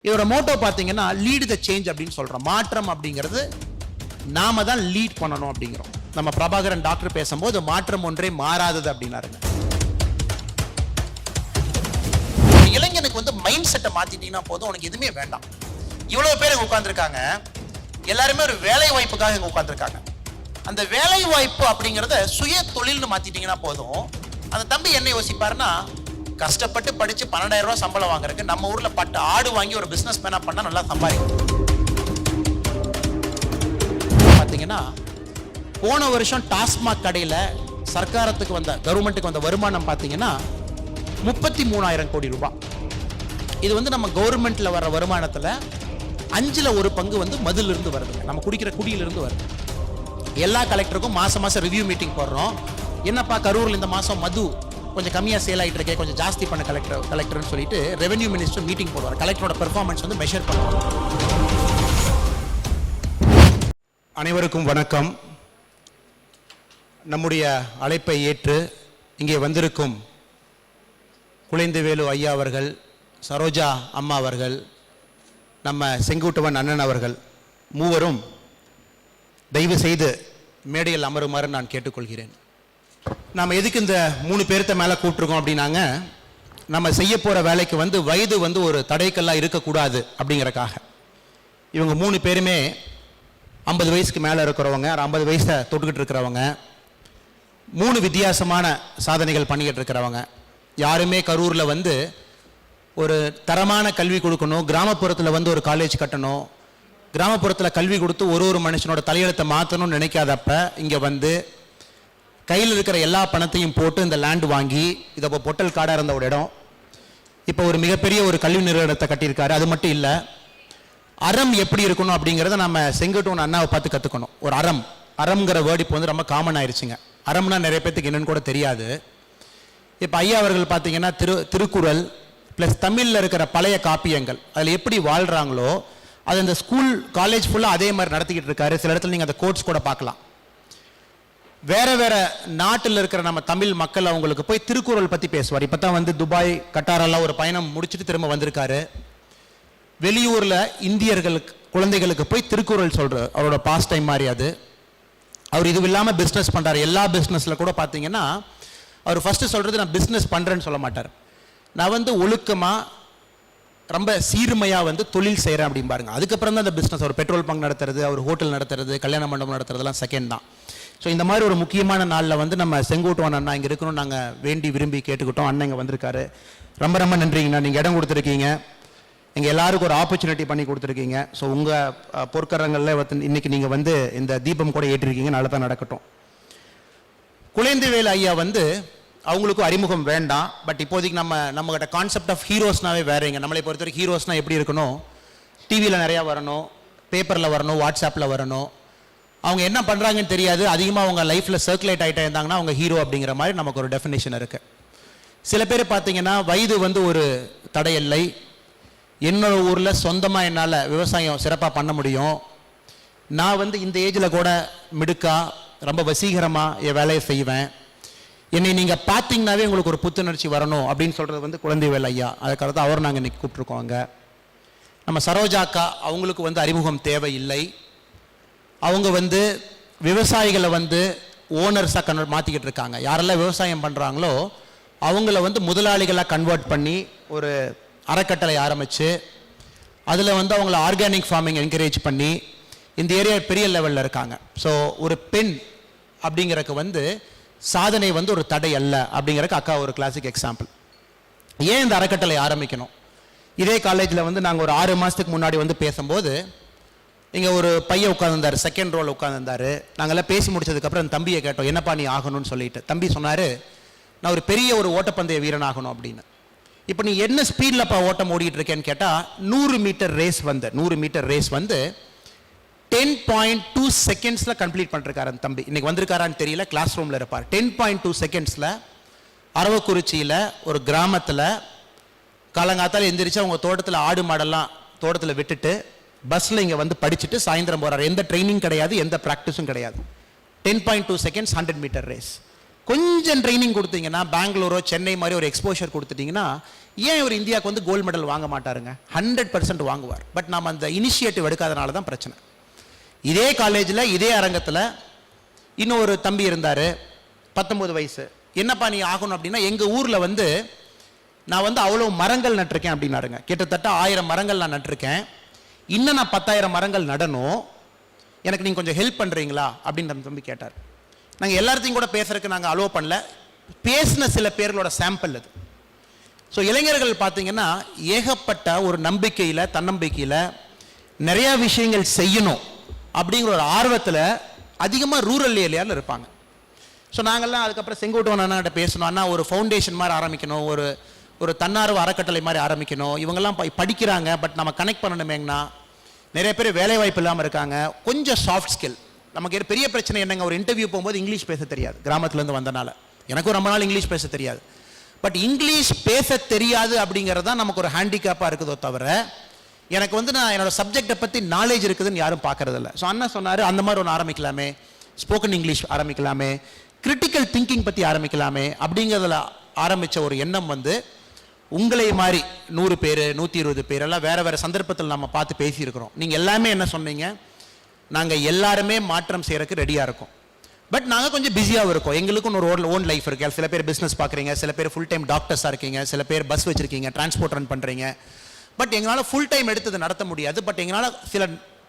இதோட மோட்டோ பார்த்தீங்கன்னா lead the change அப்படின்னு சொல்றோம். மாற்றம் அப்படிங்கிறது நாம தான் லீட் பண்ணணும் அப்படிங்கிறோம். நம்ம பிரபாகரன் டாக்டர் பேசும்போது மாற்றம் ஒன்றே மாறாதது அப்படின்னாருங்க. இளைஞனுக்கு வந்து மைண்ட் செட்டை மாத்திட்டீங்கன்னா போதும், உனக்கு எதுவுமே வேண்டாம். இவ்வளவு பேர் உட்கார்ந்துருக்காங்க, எல்லாருமே ஒரு வேலை வாய்ப்புக்காக இங்க உட்கார்ந்துருக்காங்க. அந்த வேலை வாய்ப்பு அப்படிங்கிறத சுய தொழில்னு மாத்திட்டீங்கன்னா போதும். அந்த தம்பி என்ன யோசிப்பாருன்னா, கஷ்டப்பட்டு படிச்சு 12,000 ரூபாய் சம்பளம் வாங்குறதுக்கு நம்ம ஊர்ல பட்டு ஆடு வாங்கி ஒரு பிசினஸ் மேனா பண்ணா நல்லா சம்பாதிக்கும். பாத்தீங்கன்னா போன வருஷம் டாஸ்மாக் கடையில சர்க்காரத்துக்கு வந்த கவர்மெண்ட்டுக்கு வந்த வருமானம் பாத்தீங்கன்னா 33,000 கோடி ரூபாய். இது வந்து நம்ம கவர்மெண்ட்ல வர வருமானத்துல 5ல் 1 பங்கு வந்து மதுல இருந்து வருது, நம்ம குடிக்கிற குடியில இருந்து வருது. எல்லா கலெக்டருக்கும் மாசம் ரிவ்யூ மீட்டிங் போடுறோம். என்னப்பா கரூர்ல இந்த மாசம் மது கொஞ்சம் கம்மியா சேல் ஆயிட்டு இருக்கே, கொஞ்சம் ஜாஸ்தி பண்ண கலெக்டர்னு சொல்லிட்டு ரெவென்யூ மினிஸ்டர் மீட்டிங் போடுவார். கலெக்டரோட பெர்ஃபார்மன்ஸ் வந்து மெஷர் பண்ணுவாங்க. அனைவருக்கும் வணக்கம். நம்முடைய அழைப்பை ஏற்று இங்கே வந்திருக்கும் குழந்தைவேலு ஐயா அவர்கள், சரோஜா அம்மா அவர்கள், நம்ம செங்குட்டுவன் அண்ணன் அவர்கள் மூவரும் தயவு செய்து மேடையில் அமருமாறு நான் கேட்டுக்கொள்கிறேன். நாம் எதுக்கு இந்த 3 பேர்த்த மேலே கூப்பிட்டுருக்கோம் அப்படின்னாங்க, நம்ம செய்ய போகிற வேலைக்கு வந்து வயது வந்து ஒரு தடைக்கல்லாம் இருக்கக்கூடாது அப்படிங்கிறக்காக. இவங்க 3 பேருமே 50 வயசுக்கு மேலே இருக்கிறவங்க, 50 வயசை தொட்டுக்கிட்டு இருக்கிறவங்க, 3 வித்தியாசமான சாதனைகள் பண்ணிக்கிட்டு இருக்கிறவங்க. யாருமே கரூரில் வந்து ஒரு தரமான கல்வி கொடுக்கணும், கிராமப்புறத்தில் வந்து ஒரு காலேஜ் கட்டணும், கிராமப்புறத்தில் கல்வி கொடுத்து ஒரு மனுஷனோட தலையெழுத்தை மாற்றணும்னு நினைக்காதப்ப இங்கே வந்து கையில் இருக்கிற எல்லா பணத்தையும் போட்டு இந்த லேண்ட் வாங்கி, இதை இப்போ பொட்டல் காடாக இருந்த ஒரு இடம் இப்போ ஒரு மிகப்பெரிய ஒரு கல்வி நிறுவனத்தை கட்டியிருக்காரு. அது மட்டும் இல்லை, அறம் எப்படி இருக்கணும் அப்படிங்கிறத நம்ம செங்குட்டுவன் அண்ணாவை பார்த்து கற்றுக்கணும். ஒரு அறம்ங்கிற வேர்டு இப்போ வந்து ரொம்ப காமன் ஆயிடுச்சுங்க. அறம்னா நிறைய பேத்துக்கு என்னன்னு கூட தெரியாது. இப்போ ஐயா அவர்கள் பார்த்தீங்கன்னா திருக்குறள் ப்ளஸ் தமிழில் இருக்கிற பழைய காப்பியங்கள் அதில் எப்படி வாழ்கிறாங்களோ அது இந்த ஸ்கூல் காலேஜ் ஃபுல்லாக அதே மாதிரி நடத்திக்கிட்டு இருக்காரு. சில இடத்துல நீங்கள் அந்த கோட்ஸ் கூட பார்க்கலாம். வேற வேற நாட்டில் இருக்கிற நம்ம தமிழ் மக்கள் அவங்களுக்கு போய் திருக்குறள் பற்றி பேசுவார். இப்போ தான் வந்து துபாய் கட்டாரெல்லாம் ஒரு பயணம் முடிச்சுட்டு திரும்ப வந்திருக்காரு. வெளியூரில் இந்தியர்களுக்கு குழந்தைகளுக்கு போய் திருக்குறள் சொல்கிறார். அவரோட பாஸ்ட் டைம் மாதிரி அது. அவர் இது இல்லாமல் பிஸ்னஸ் பண்ணுறாரு. எல்லா பிஸ்னஸில் கூட பார்த்தீங்கன்னா அவர் ஃபஸ்ட்டு சொல்கிறது, நான் பிஸ்னஸ் பண்ணுறேன்னு சொல்ல மாட்டார். நான் வந்து ஒழுக்கமாக ரொம்ப சீர்மையாக வந்து தொழில் செய்கிறேன் அப்படின்னு பாருங்க. அதுக்கப்புறம் தான் அந்த பிஸ்னஸ், அவர் பெட்ரோல் பங்க் நடத்துறது, அவர் ஹோட்டல் நடத்துறது, கல்யாண மண்டபம் நடத்துறதுலாம் செகண்ட் தான். ஸோ இந்த மாதிரி ஒரு முக்கியமான நாளில் வந்து நம்ம செங்குட்டுவன் அண்ணா இங்கே இருக்கணும் நாங்கள் வேண்டி விரும்பி கேட்டுக்கிட்டோம். அண்ணன் இங்கே வந்திருக்காரு. ரொம்ப ரொம்ப நன்றிங்கண்ணா. நீங்கள் இடம் கொடுத்துருக்கீங்க, எங்கள் எல்லாருக்கும் ஒரு ஆப்பர்ச்சுனிட்டி பண்ணி கொடுத்துருக்கீங்க. ஸோ உங்கள் பொற்கரங்களில் இன்னைக்கு நீங்கள் வந்து இந்த தீபம் கூட ஏற்றிருக்கீங்க. நல்லா தான் நடக்கட்டும். குழந்தைவேலு ஐயா வந்து அவங்களுக்கும் அறிமுகம் வேண்டாம். பட் இப்போதைக்கு நம்மகிட்ட கான்செப்ட் ஆஃப் ஹீரோஸ்னாவே வேறேங்க. நம்மளை பொறுத்த வரைக்கும் ஹீரோஸ்னால் எப்படி இருக்கணும், டிவியில் நிறையா வரணும், பேப்பரில் வரணும், வாட்ஸ்அப்பில் வரணும், அவங்க என்ன பண்ணுறாங்கன்னு தெரியாது, அதிகமாக அவங்க லைஃப்பில் சர்க்குலேட் ஆகிட்டே இருந்தாங்கன்னா அவங்க ஹீரோ அப்படிங்கிற மாதிரி நமக்கு ஒரு டெஃபினேஷன் இருக்குது. சில பேர் பார்த்தீங்கன்னா வயது வந்து ஒரு தடையில்லை, என்னோட ஊரில் சொந்தமாக என்னால் விவசாயம் சிறப்பாக பண்ண முடியும், நான் வந்து இந்த ஏஜில் கூட மிடுக்கா ரொம்ப வசீகரமாக என் வேலையை செய்வேன், என்னை நீங்கள் பார்த்தீங்கன்னாவே உங்களுக்கு ஒரு புத்துணர்ச்சி வரணும் அப்படின்னு சொல்கிறது வந்து குழந்தைவேலு ஐயா. அதுக்காக தான் அவர் நாங்கள் இன்றைக்கி கூப்பிட்ருக்கோங்க. நம்ம சரோஜாக்கா அவங்களுக்கு வந்து அறிமுகம் தேவையில்லை. அவங்க வந்து விவசாயிகளை வந்து ஓனர்ஸாக மாற்றிக்கிட்டு இருக்காங்க. யாரெல்லாம் விவசாயம் பண்ணுறாங்களோ அவங்கள வந்து முதலாளிகளாக கன்வெர்ட் பண்ணி ஒரு அறக்கட்டளை ஆரம்பித்து அதில் வந்து அவங்கள ஆர்கானிக் ஃபார்மிங் என்கரேஜ் பண்ணி இந்த ஏரியா பெரிய லெவலில் இருக்காங்க. ஸோ ஒரு பெண் அப்படிங்கிறக்கு வந்து சாதனை வந்து ஒரு தடை அல்ல அப்படிங்கிறக்கு அக்கா ஒரு கிளாசிக் எக்ஸாம்பிள். ஏன் இந்த அறக்கட்டளை ஆரம்பிக்கணும்? இதே காலேஜில் வந்து நாங்கள் ஒரு 6 மாதத்துக்கு முன்னாடி வந்து பேசும்போது இங்கே ஒரு பையன் உட்காந்துருந்தார், செகண்ட் ரோல் உட்காந்துருந்தார். நாங்கள்லாம் பேசி முடிச்சதுக்கப்புறம் அந்த தம்பியை கேட்டோம், என்னப்பா நீ ஆகணும்னு சொல்லிட்டு. தம்பி சொன்னார், நான் ஒரு பெரிய ஒரு ஓட்டப்பந்தய வீரன் ஆகணும் அப்படின்னு. இப்போ நீ என்ன ஸ்பீட்லப்பா ஓட்டம் ஓடிட்டு இருக்கேன்னு கேட்டால் 100 மீட்டர் ரேஸ் வந்து 10.2 செகண்ட்ஸில் கம்ப்ளீட் பண்ணிருக்காரு அந்த தம்பி. இன்னைக்கு வந்திருக்காரான்னு தெரியல, கிளாஸ் ரூமில் இருப்பார். 10.2 செகண்ட்ஸில் அரவக்குறிச்சியில் ஒரு கிராமத்தில் காலங்காத்தால் எந்திரிச்சு அவங்க தோட்டத்தில் ஆடு மாடெல்லாம் தோட்டத்தில் விட்டுட்டு பஸ்ஸில் இங்கே வந்து படிச்சுட்டு சாயந்தரம் போகிறார். எந்த ட்ரைனிங் கிடையாது, எந்த ப்ராக்டிஸும் கிடையாது. 10.2 செகண்ட்ஸ் 100 மீட்டர் ரேஸ். கொஞ்சம் ட்ரைனிங் கொடுத்தீங்கன்னா, பெங்களூரோ சென்னை மாதிரி ஒரு எக்ஸ்போஷர் கொடுத்துட்டீங்கன்னா, ஏன் இவர் இந்தியாவுக்கு வந்து கோல்டு மெடல் வாங்க மாட்டாருங்க? 100% வாங்குவார். பட் நம்ம அந்த இனிஷியேட்டிவ் எடுக்காதனால தான் பிரச்சனை. இதே காலேஜில் இதே அரங்கத்தில் இன்னும் ஒரு தம்பி இருந்தார், 19 வயசு. என்னப்பா நீ ஆகணும் அப்படின்னா, எங்கள் ஊரில் வந்து நான் வந்து அவ்வளோ மரங்கள் நட்டிருக்கேன் அப்படின்னாருங்க. கிட்டத்தட்ட 1000 மரங்கள் நான் நட்டிருக்கேன். இன்னும் நான் 10,000 மரங்கள் நடணும், எனக்கு நீங்கள் கொஞ்சம் ஹெல்ப் பண்ணுறீங்களா அப்படின்னு நம்ம தம்பி கேட்டார். நாங்கள் எல்லாத்தையும் கூட பேசுறதுக்கு நாங்கள் அலோவ் பண்ணல. பேசின சில பேர்களோட சாம்பிள் அது. ஸோ இளைஞர்கள் பார்த்தீங்கன்னா ஏகப்பட்ட ஒரு நம்பிக்கையில், தன்னம்பிக்கையில் நிறைய விஷயங்கள் செய்யணும் அப்படிங்கிற ஒரு ஆர்வத்தில் அதிகமாக ரூரல் ஏரியாவில் இருப்பாங்க. ஸோ நாங்கள்லாம் அதுக்கப்புறம் செங்கோட்டையன் அண்ணாட்ட பேசணும், அண்ணா ஒரு ஃபவுண்டேஷன் மாதிரி ஆரம்பிக்கணும், ஒரு தன்னார்வ அறக்கட்டளை மாதிரி ஆரம்பிக்கணும். இவங்கெல்லாம் படிக்கிறாங்க, பட் நம்ம கனெக்ட் பண்ணணுமேங்கண்ணா. நிறைய பேர் வேலை வாய்ப்பு இல்லாமல் இருக்காங்க. கொஞ்சம் சாஃப்ட் ஸ்கில். நமக்கு பெரிய பிரச்சனை என்னங்க, ஒரு இன்டர்வியூ போகும்போது இங்கிலீஷ் பேச தெரியாது. கிராமத்துலேருந்து வந்தனால எனக்கும் ரொம்ப நாள் இங்கிலீஷ் பேச தெரியாது. பட் இங்கிலீஷ் பேச தெரியாது அப்படிங்கிறது தான் நமக்கு ஒரு ஹேண்டிகேப்பாக இருக்குதோ தவிர, எனக்கு வந்து நான் என்னோட சப்ஜெக்டை பற்றி நாலேஜ் இருக்குதுன்னு யாரும் பார்க்கறதில்ல. ஸோ அண்ணா சொன்னார், அந்த மாதிரி ஒன்று ஆரம்பிக்கலாமே, ஸ்போக்கன் இங்கிலீஷ் ஆரம்பிக்கலாமே, கிரிட்டிக்கல் திங்கிங் பற்றி ஆரம்பிக்கலாமே அப்படிங்கிறதுல ஆரம்பித்த ஒரு எண்ணம் வந்து உங்களை மாதிரி 100 பேர் 120 பேர் எல்லாம் வேறு வேறு சந்தர்ப்பத்தில் நம்ம பார்த்து பேசியிருக்கிறோம். நீங்கள் எல்லாமே என்ன சொன்னீங்க, நாங்கள் எல்லாருமே மாற்றம் செய்கிறதுக்கு ரெடியாக இருக்கோம். பட் நாங்கள் கொஞ்சம் பிஸியாக இருக்கோம். எங்களுக்கும் ஒரு ஓன் லைஃப் இருக்குது. சில பேர் பிஸ்னஸ் பார்க்குறீங்க, சில பேர் ஃபுல் டைம் டாக்டர்ஸாக இருக்கீங்க, சில பேர் பஸ் வச்சுருக்கீங்க, டிரான்ஸ்போர்ட் ரன் பண்ணுறீங்க. பட் எங்களால் ஃபுல் டைம் எடுத்தது நடத்த முடியாது. பட் எங்களால் சில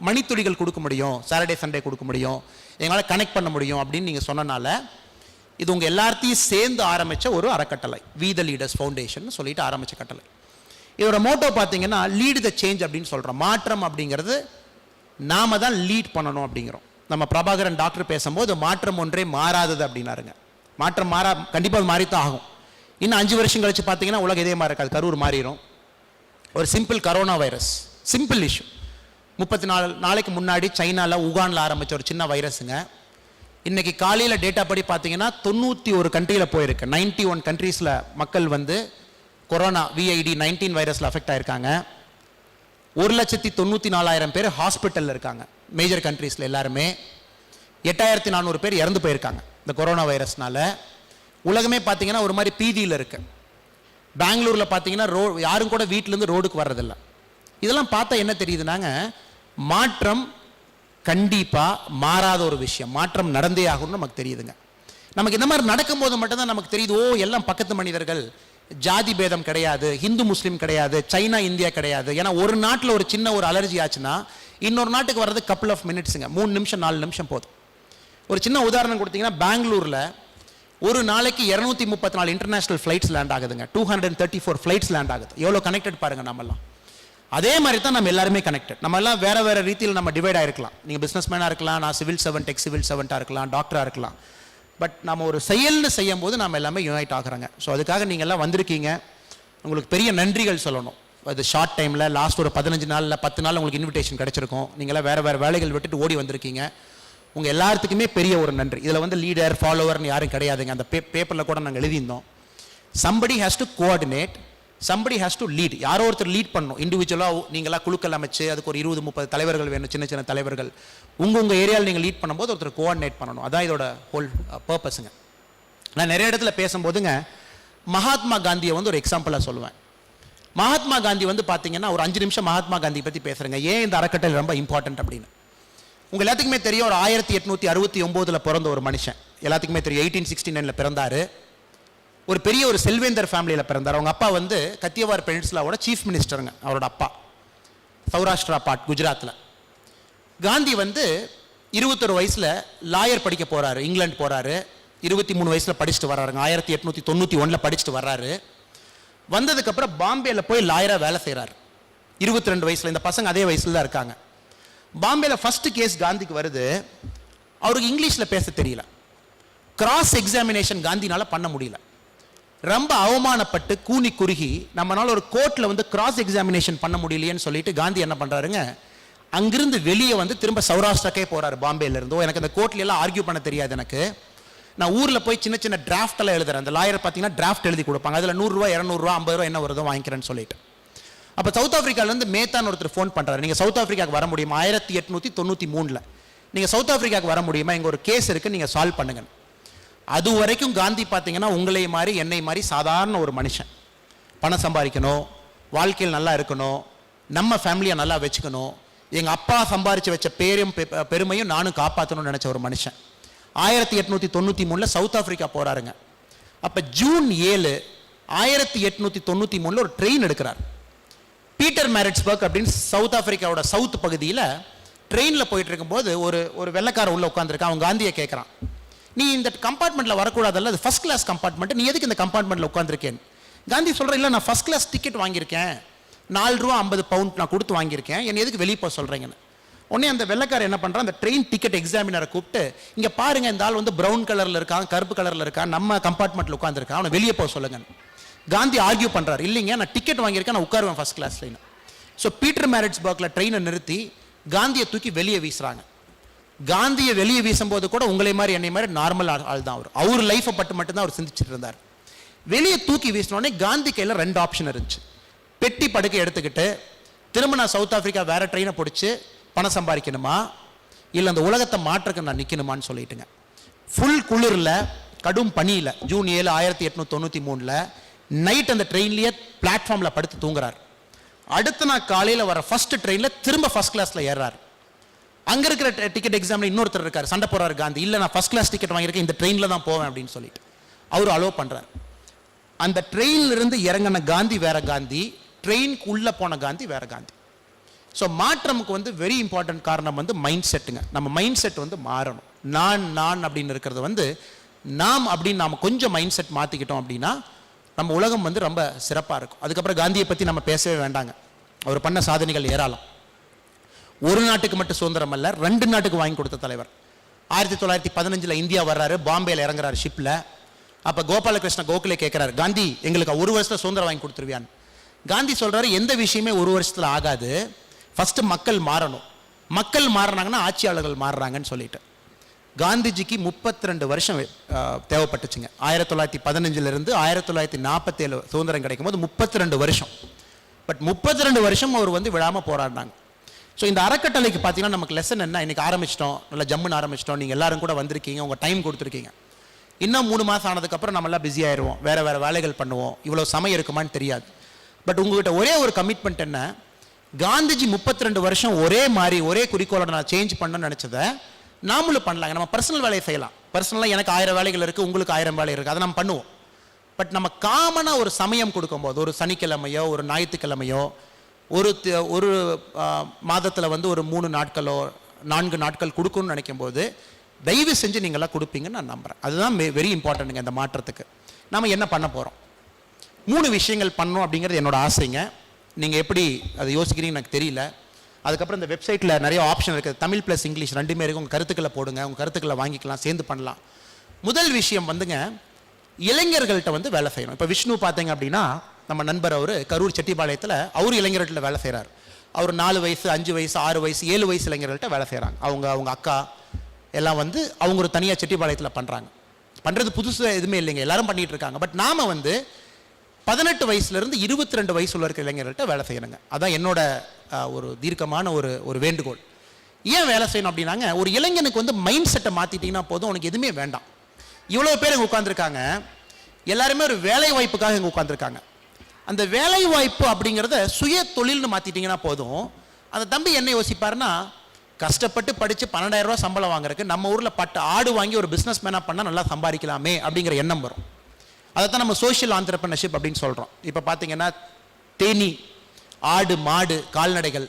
மணித்துளிகள் கொடுக்க முடியும், சாட்டர்டே சண்டே கொடுக்க முடியும், எங்களால் கனெக்ட் பண்ண முடியும் அப்படின்னு நீங்கள் சொன்னனால இது உங்கள் எல்லாத்தையும் சேர்ந்து ஆரம்பித்த ஒரு அறக்கட்டளை, வி த லீடர்ஸ் ஃபவுண்டேஷன் சொல்லிட்டு ஆரம்பித்த கட்டளை. இதோட மோட்டோ பார்த்தீங்கன்னா லீட் த சேஞ்ச் அப்படின்னு சொல்கிறோம். மாற்றம் அப்படிங்கிறது நாம தான் லீட் பண்ணணும் அப்படிங்கிறோம். நம்ம பிரபாகரன் டாக்டர் பேசும்போது மாற்றம் ஒன்றே மாறாதது அப்படின்னாருங்க. மாற்றம் கண்டிப்பாக மாறித்தான் ஆகும். இன்னும் 5 வருஷம் கழிச்சு பார்த்தீங்கன்னா உலகம் இதே மாதிரி இருக்காது, கரூர் மாறிடும். ஒரு simple corona virus, simple issue. 34 நாளைக்கு முன்னாடி சைனாவில் உகானில் ஆரம்பித்த ஒரு சின்ன வைரஸுங்க. இன்னைக்கு காலையில் டேட்டா படி பார்த்தீங்கன்னா 91 கண்ட்ரியில் போயிருக்கு. 91 கண்ட்ரீஸில் மக்கள் வந்து கொரோனா VID-19 வைரஸில் அஃபெக்ட் ஆயிருக்காங்க. 1,94,000 பேர் ஹாஸ்பிட்டலில் இருக்காங்க. மேஜர் கண்ட்ரீஸில் எல்லாருமே 8,400 பேர் இறந்து போயிருக்காங்க இந்த கொரோனா வைரஸ்னால. உலகமே பார்த்தீங்கன்னா ஒரு மாதிரி பீதியில் இருக்கு. பெங்களூரில் பார்த்தீங்கன்னா யாரும் கூட வீட்டிலேருந்து ரோடுக்கு வர்றதில்லை. இதெல்லாம் பார்த்தா என்ன தெரியுதுனாங்க, மாற்றம் கண்டிப்பாக மாறாத ஒரு விஷயம். மாற்றம் நடந்தே ஆகும்னு நமக்கு தெரியுதுங்க. நமக்கு இந்த மாதிரி நடக்கும்போது மட்டும்தான் நமக்கு தெரியுது, ஓ எல்லாம் பக்கத்து மனிதர்கள், ஜாதி பேதம் கிடையாது, ஹிந்து முஸ்லீம் கிடையாது, சைனா இந்தியா கிடையாது. ஏன்னா ஒரு நாட்டில் ஒரு சின்ன ஒரு அலர்ஜி ஆச்சுன்னா இன்னொரு நாட்டுக்கு வர்றது கப்புள் ஆஃப் மினிட்ஸுங்க, 3 நிமிஷம் 4 நிமிஷம் போதும். ஒரு சின்ன உதாரணம் கொடுத்தீங்கன்னா, பெங்களூரில் ஒரு நாளைக்கு 234 இன்டர்நேஷனல் ஃப்ளைட்ஸ் லேண்ட் ஆகுதுங்க. 234 ஃப்ளைட்ஸ் லேண்ட் ஆகுது. எவ்வளோ கனெக்டட் பாருங்க நம்மலாம். அதே மாதிரி தான் நம்ம எல்லாருமே கனெக்டட். நம்ம எல்லாம் வேற வேற ரீதியில் நம்ம டிவைட் ஆயிருக்கலாம். நீங்கள் பிஸ்னஸ் மேனாக இருக்கலாம், நான் சிவில் சர்வெண்ட், எக்ஸ் சிவில் சர்வெண்ட்டாக இருக்கலாம், டாக்டராக இருக்கலாம். பட் நம்ம ஒரு செயல்னு செய்யும் போது நம்ம எல்லாமே யுனைட் ஆகுறாங்க. ஸோ அதுக்காக நீங்கள் எல்லாம் வந்திருக்கீங்க, உங்களுக்கு பெரிய நன்றிகள் சொல்லணும். அது ஷார்ட் டைமில் லாஸ்ட் ஒரு 15 நாளில் 10 நாள் உங்களுக்கு இன்விடேஷன் கிடைச்சிருக்கும். நீங்களாம் வேறு வேறு வேலைகள் விட்டுட்டு ஓடி வந்திருக்கீங்க. உங்கள் எல்லாத்துக்குமே பெரிய ஒரு நன்றி. இதில் வந்து லீடர் ஃபாலோவர்னு யாரும் கிடையாதுங்க. அந்த பேப்பரில் கூட நாங்கள் எழுதியிருந்தோம். somebody has to coordinate, somebody has to lead. யாரோ ஒருத்தர் லீட் பண்ணணும். இண்டிவிஜுவலாக நீங்களாம் குழுக்கள் அமைச்சு அதுக்கு ஒரு 20-30 தலைவர்கள் வேணும், சின்ன சின்ன தலைவர்கள். உங்கள் ஏரியாவில் நீங்கள் லீட் பண்ணும்போது ஒருத்தர் கோஆர்டினேட் பண்ணணும். அதான் இதோட ஹோல் பர்பஸுங்க. நான் நிறைய இடத்துல பேசும்போதுங்க மகாத்மா காந்தியை வந்து ஒரு எக்ஸாம்பிளாக சொல்லுவேன். மகாத்மா காந்தி வந்து பார்த்தீங்கன்னா ஒரு 5 நிமிஷம் மகாத்மா காந்தி பற்றி பேசுகிறேங்க. ஏன் இந்த அறக்கட்டளை ரொம்ப இம்பார்ட்டன்ட் அப்படின்னு உங்கள் எல்லாத்துக்குமே தெரியும். ஒரு 1869 பிறந்த ஒரு மனுஷன், எல்லாத்துக்குமே தெரியும். 1869 பிறந்தார். ஒரு பெரிய ஒரு செல்வேந்தர் ஃபேமிலியில் பிறந்தார். அவங்க அப்பா வந்து கத்தியவார் பெனின்சுலாவோட சீஃப் மினிஸ்டருங்க. அவரோட அப்பா சௌராஷ்டிரா பார்ட் குஜராத்தில். காந்தி வந்து 21 வயசில் லாயர் படிக்க போகிறாரு, இங்கிலாந்து போகிறாரு. 23 வயசில் படிச்சுட்டு வர்றாருங்க. 1891 படிச்சுட்டு வர்றாரு. வந்ததுக்கப்புறம் பாம்பேயில் போய் லாயராக வேலை செய்கிறாரு 22 வயசில். இந்த பசங்க அதே வயசில் தான் இருக்காங்க. பாம்பேயில் ஃபர்ஸ்ட் கேஸ் காந்திக்கு வருது. அவருக்கு இங்கிலீஷில் பேச தெரியல. கிராஸ் எக்ஸாமினேஷன் காந்தினால பண்ண முடியல. ரொம்ப அவமானப்பட்டு கூனி குறுகி நம்மளால ஒரு கோர்ட்டில் வந்து கிராஸ் எக்ஸாமினேஷன் பண்ண முடியலையேன்னு சொல்லிட்டு காந்தி என்ன பண்ணுறாருங்க, அங்கிருந்து வெளியே வந்து திரும்ப சௌராஷ்டிராக்கே போகிறாரு. பாம்பேலேருந்தோ எனக்கு அந்த கோர்ட்ல எல்லாம் ஆர்கியூ பண்ண தெரியாது. எனக்கு நான் ஊரில் போய் சின்ன சின்ன டிராஃப்ட் எல்லாம் எழுதுறேன். அந்த லாயர் பார்த்தீங்கன்னா டிராஃப்ட் எழுதி கொடுப்பாங்க. அதில் 100 ரூபா 200 ரூபா 50 ரூபா என்ன வருதோ வாங்கிக்கிறேன்னு சொல்லிட்டு. அப்போ சவுத் ஆஃப்ரிக்காலேருந்து மேத்தான் ஒருத்தர் ஃபோன் பண்ணுறாரு, நீங்கள் சவுத் ஆஃப்ரிக்காவுக்கு வர முடியுமா? 1893 நீங்கள் சவுத் ஆஃப்ரிக்காவுக்கு வர முடியுமா? இங்கே ஒரு கேஸ் இருக்குது, நீங்கள் சால்வ் பண்ணுங்க. அது வரைக்கும் காந்தி பார்த்தீங்கன்னா உங்களை மாதிரி என்னை மாதிரி சாதாரண ஒரு மனுஷன். பணம் சம்பாதிக்கணும், வாழ்க்கையில் நல்லா இருக்கணும், நம்ம ஃபேமிலியை நல்லா வச்சுக்கணும், எங்கள் அப்பா சம்பாரித்து வச்ச பெருமையும் நானும் காப்பாற்றணும்னு நினச்ச ஒரு மனுஷன். 1893 சவுத் ஆப்பிரிக்கா போகிறாருங்க. அப்போ ஜூன் 7 1893 ஒரு ட்ரெயின் எடுக்கிறார். பீட்டர் மேரிட்ஸ்பர்க் அப்படின்னு சவுத் ஆப்பிரிக்காவோட சவுத் பகுதியில் ட்ரெயினில் போயிட்டு இருக்கும்போது ஒரு வெள்ளைக்கார உள்ள உட்காந்துருக்கான். அவன் காந்தியை கேட்குறான், நீ இந்த கம்பார்ட்மெண்ட்டில் வரக்கூடாதல்ல, அது ஃபர்ஸ்ட் கிளாஸ் கம்பார்ட்மெண்ட், நீ எதுக்கு இந்த கம்பார்ட்மெண்ட்டில் உட்காந்துருக்கேன்? காந்தி சொல்கிறேன், இல்லை நான் ஃபர்ஸ்ட் கிளாஸ் டிக்கெட் வாங்கியிருக்கேன், 4 ரூபா 50 பவுண்ட் நான் கொடுத்து வாங்கியிருக்கேன், என்னை எதுக்கு வெளியே போக சொல்கிறீங்கன்னு. உடனே அந்த வெள்ளைக்காரர் என்ன பண்ணுறான், அந்த ட்ரெயின் டிக்கெட் எக்ஸாமினரை கூப்பிட்டு, இங்கே பாருங்க இந்த ஆள் வந்து ப்ரௌன் கலரில் இருக்கான், கருப்பு கலரில் இருக்கான், நம்ம கம்பார்ட்மெண்ட்டில் உட்காந்துருக்கான், அவனை வெளியே போக சொல்லுங்க. காந்தி ஆர்கியூ பண்ணுறாரு, இல்லைங்க நான் டிக்கெட் வாங்கியிருக்கேன், நான் உட்காருவேன் ஃபர்ஸ்ட் கிளாஸ்ல. ஸோ பீட்டர் மேரிட்ஸ்பர்க்கில் ட்ரெயினை நிறுத்தி காந்தியை தூக்கி வெளியே வீசுறாங்க. காந்தியை வெளியே வீசும்போது கூட உங்களை மாதிரி என்னை மாதிரி நார்மல் ஆள் தான் அவர் லைஃப்பை பட்டு மட்டும்தான் அவர் சிந்திச்சுட்டு இருந்தார். வெளியே தூக்கி வீசினோடனே காந்தி கையில் 2 ஆப்ஷன் இருந்துச்சு. பெட்டி படுக்கை எடுத்துக்கிட்டு திரும்ப நான் சவுத் ஆப்பிரிக்கா வேற ட்ரெயினை பிடிச்சி பணம் சம்பாதிக்கணுமா, இல்லை அந்த உலகத்தை மாற்றக்கு நான் நிற்கணுமான்னு சொல்லிட்டுங்க. ஃபுல் குளிரில் கடும் பனியில் ஜூன் 7 1893 நைட் அந்த ட்ரெயின்லேயே பிளாட்ஃபார்மில் படுத்து தூங்குறார். அடுத்த நாள் காலையில் வர ஃபர்ஸ்ட் ட்ரெயினில் திரும்ப ஃபர்ஸ்ட் கிளாஸில் ஏறார். அங்கே இருக்கிற டிக்கெட் எக்ஸாமில் இன்னொருத்தர் இருக்கார், சண்டை போடுறாரு காந்தி, இல்லை நான் ஃபர்ஸ்ட் கிளாஸ் டிக்கெட் வாங்கியிருக்கேன், இந்த ட்ரெயினில் தான் போவேன் அப்படின்னு சொல்லிட்டு அவர் அலோவ் பண்ணுறார். அந்த ட்ரெயினிலிருந்து இறங்கின காந்தி வேற காந்தி, ட்ரெயினுக்கு உள்ளே போன காந்தி வேற காந்தி. ஸோ மாற்றமுக்கு வந்து வெரி இம்பார்ட்டன்ட் காரணம் வந்து மைண்ட் செட்டுங்க. நம்ம மைண்ட் செட் வந்து மாறணும். நான் அப்படின்னு இருக்கிறது வந்து நாம் அப்படின்னு நாம் கொஞ்சம் மைண்ட் செட் மாற்றிக்கிட்டோம் அப்படின்னா நம்ம உலகம் வந்து ரொம்ப சிறப்பாக இருக்கும். அதுக்கப்புறம் காந்தியை பற்றி நம்ம பேசவே வேண்டாங்க. அவர் பண்ண சாதனைகள் ஏராளம். ஒரு நாட்டுக்கு மட்டும் சுதந்திரம் அல்ல, 2 நாட்டுக்கு வாங்கி கொடுத்த தலைவர். 1915 இந்தியா வர்றாரு, பாம்பேல இறங்குறாரு ஷிப்பில். அப்போ கோபாலகிருஷ்ண கோகலே கேட்குறாரு, காந்தி எங்களுக்கு 1 வருஷத்தில் சுதந்திரம் வாங்கி கொடுத்துருவியான்னு. காந்தி சொல்கிறாரு, எந்த விஷயமே 1 வருஷத்தில் ஆகாது, ஃபஸ்ட்டு மக்கள் மாறணும், மக்கள் மாறினாங்கன்னா ஆட்சியாளர்கள் மாறுறாங்கன்னு சொல்லிட்டு. காந்திஜிக்கு 32 வருஷம் தேவைப்பட்டுச்சுங்க. 1915 1947 சுதந்திரம் கிடைக்கும் போது 32 வருஷம். பட் 32 வருஷம் அவர் வந்து விழாமல் போராடினாங்க. ஸோ இந்த அறக்கட்டளைக்கு பார்த்தீங்கன்னா நமக்கு லெசன் என்ன, இன்னைக்கு ஆரம்பிச்சிட்டோம், நல்லா ஜம்முன்னு ஆரம்பிச்சிட்டோம், நீங்கள் எல்லாரும் கூட வந்திருக்கீங்க, உங்கள் டைம் கொடுத்துருக்கீங்க. இன்னும் 3 மாதம் ஆனதுக்கப்புறம் நம்மளாம் பிஸி ஆயிடுவோம், வேறு வேலைகள் பண்ணுவோம், இவ்வளோ சமயம் இருக்குமான்னு தெரியாது. பட் உங்கள்கிட்ட ஒரே ஒரு கமிட்மெண்ட் என்ன, காந்திஜி 32 வருஷம் ஒரே மாதிரி ஒரே குறிக்கோளோட நான் சேஞ்ச் பண்ணணும்னு நினச்சதை நாமளும் பண்ணலாங்க. நம்ம பர்சனல் வேலையை செய்யலாம். பர்சனலாக எனக்கு 1000 வேலைகள் இருக்குது, உங்களுக்கு 1000 வேலை இருக்குது, அதை நம்ம பண்ணுவோம். பட் நம்ம காமனாக ஒரு சமயம் கொடுக்கும்போது, ஒரு சனிக்கிழமையோ ஒரு ஞாயிற்றுக்கிழமையோ ஒரு மாதத்தில் வந்து ஒரு 3 நாட்களோ 4 நாட்கள் கொடுக்கணும்னு நினைக்கும் போது தயவு செஞ்சு நீங்களாம் கொடுப்பீங்கன்னு நான் நம்புகிறேன். அதுதான் வெரி இம்பார்ட்டன்ட்டுங்க இந்த மாற்றத்துக்கு. நம்ம என்ன பண்ண போகிறோம், 3 விஷயங்கள் பண்ணணும் அப்படிங்கிறது என்னோட ஆசைங்க. நீங்கள் எப்படி அதை யோசிக்கிறீங்கன்னு எனக்கு தெரியல. அதுக்கப்புறம் இந்த வெப்சைட்டில் நிறைய ஆப்ஷன் இருக்குது, தமிழ் ப்ளஸ் இங்கிலீஷ் 2மே இருக்குது. உங்கள் கருத்துக்களை போடுங்க, உங்கள் கருத்துக்களை வாங்கிக்கலாம், சேர்ந்து பண்ணலாம். முதல் விஷயம் வந்துங்க, இளைஞர்கள்ட்ட வந்து வேலை செய்யணும். இப்போ விஷ்ணு பார்த்தீங்க அப்படின்னா நம்ம நண்பர், அவர் கரூர் செட்டிப்பாளையத்தில் அவர் இளைஞர்கள்ட்ட வேலை செய்கிறார். அவர் 4 வயசு 5 வயசு 6 வயசு 7 வயசு இளைஞர்கள்ட்ட வேலை செய்கிறாங்க. அவங்க அக்கா எல்லாம் வந்து அவங்க ஒரு தனியாக செட்டிப்பாளையத்தில் பண்ணுறாங்க. பண்ணுறது புதுசு எதுவுமே இல்லைங்க, எல்லாரும் பண்ணிகிட்டு இருக்காங்க. பட் நாம் வந்து 18 வயசுலேருந்து 22 வயசு உள்ள இருக்க இளைஞர்கள்ட்ட வேலை செய்யணுங்க. அதான் என்னோட ஒரு தீர்க்கமான ஒரு வேண்டுகோள். ஏன் வேலை செய்யணும் அப்படின்னாங்க, ஒரு இளைஞனுக்கு வந்து மைண்ட் செட்டை மாற்றிட்டிங்கன்னா போதும், உனக்கு எதுவுமே வேண்டாம். இவ்வளோ பேர் இங்கே உட்காந்துருக்காங்க, எல்லாருமே ஒரு வேலை வாய்ப்புக்காக இங்கே உட்காந்துருக்காங்க. அந்த வேலை வாய்ப்பு அப்படிங்கிறத சுய தொழில்னு மாற்றிட்டிங்கன்னா போதும். அந்த தம்பி என்ன யோசிப்பாருன்னா, கஷ்டப்பட்டு படித்து 12,000 ரூபா சம்பளம் வாங்குறதுக்கு நம்ம ஊரில் ஆடு வாங்கி ஒரு பிஸ்னஸ் மேனாக பண்ணால் நல்லா சம்பாதிக்கலாமே அப்படிங்கிற எண்ணம் வரும். அதைத்தான் நம்ம சோஷியல் ஆண்டர்பிரினர்ஷிப் அப்படின்னு சொல்கிறோம். இப்போ பார்த்தீங்கன்னா தேனி, ஆடு, மாடு, கால்நடைகள்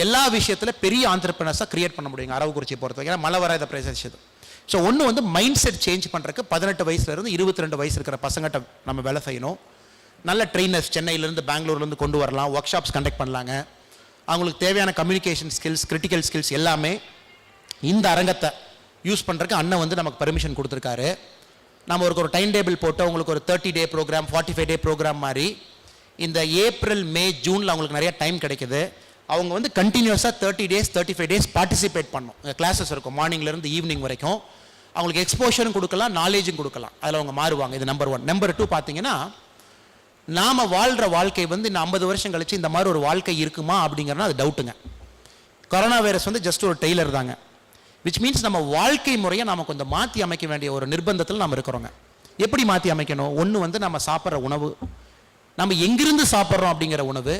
எல்லா விஷயத்தில் பெரிய ஆண்டர்பிரினர்ஸாக கிரியேட் பண்ண முடியுங்க அரவக்குறிச்சி பொறுத்த வரைக்கும். ஏன்னா மழை வராத பிரதேசம். ஸோ ஒன்று வந்து மைண்ட் செட் சேஞ்ச் பண்ணுறதுக்கு 18 வயசுலேருந்து 22 வயசு இருக்கிற பசங்கள்கிட்ட நம்ம வேலை செய்யணும். நல்ல ட்ரெயினர்ஸ் சென்னையிலேருந்து பெங்களூர்லேருந்து கொண்டு வரலாம், ஒர்க் ஷாப்ஸ் கண்டக்ட் பண்ணலாங்க. அவங்களுக்கு தேவையான கம்யூனிகேஷன் ஸ்கில்ஸ், கிரிட்டிக்கல் ஸ்கில்ஸ் எல்லாமே இந்த அரங்கத்தை யூஸ் பண்ணுறதுக்கு அண்ணன் வந்து நமக்கு பர்மிஷன் கொடுத்துருக்காரு. நம்ம ஒரு டைம் டேபிள் போட்டு அவங்களுக்கு ஒரு 30 டே ப்ரோக்ராம், 45 டே ப்ரோக்ராம் மாதிரி இந்த ஏப்ரல், மே, ஜூனில் அவங்களுக்கு நிறைய டைம் கிடைக்குது. அவங்க வந்து கண்டினியூஸாக 30 டேஸ் 35 டேஸ் பார்ட்டிசிபேட் பண்ணணும். கிளாஸஸ் இருக்கும் மார்னிங்லேருந்து ஈவினிங் வரைக்கும். அவங்களுக்கு எக்ஸ்போஷரும் கொடுக்கலாம், நாலேஜும் கொடுக்கலாம். அதில் அவங்க மாறுவாங்க. இது நம்பர் 1. நம்பர் 2 பார்த்தீங்கன்னா, நாம் வாழ்கிற வாழ்க்கை வந்து இந்த 50 வருஷம் கழிச்சு இந்த மாதிரி ஒரு வாழ்க்கை இருக்குமா அப்படிங்கிறனா அது டவுட்டுங்க. கொரோனா வைரஸ் வந்து ஜஸ்ட் ஒரு டெய்லர் தாங்க. விச் மீன்ஸ் நம்ம வாழ்க்கை முறையை நாம் கொஞ்சம் மாற்றி அமைக்க வேண்டிய ஒரு நிர்பந்தத்தில் நம்ம இருக்கிறோங்க. எப்படி மாற்றி அமைக்கணும்? ஒன்று வந்து நம்ம சாப்பிட்ற உணவு, நம்ம எங்கிருந்து சாப்பிட்றோம் அப்படிங்கிற உணவு,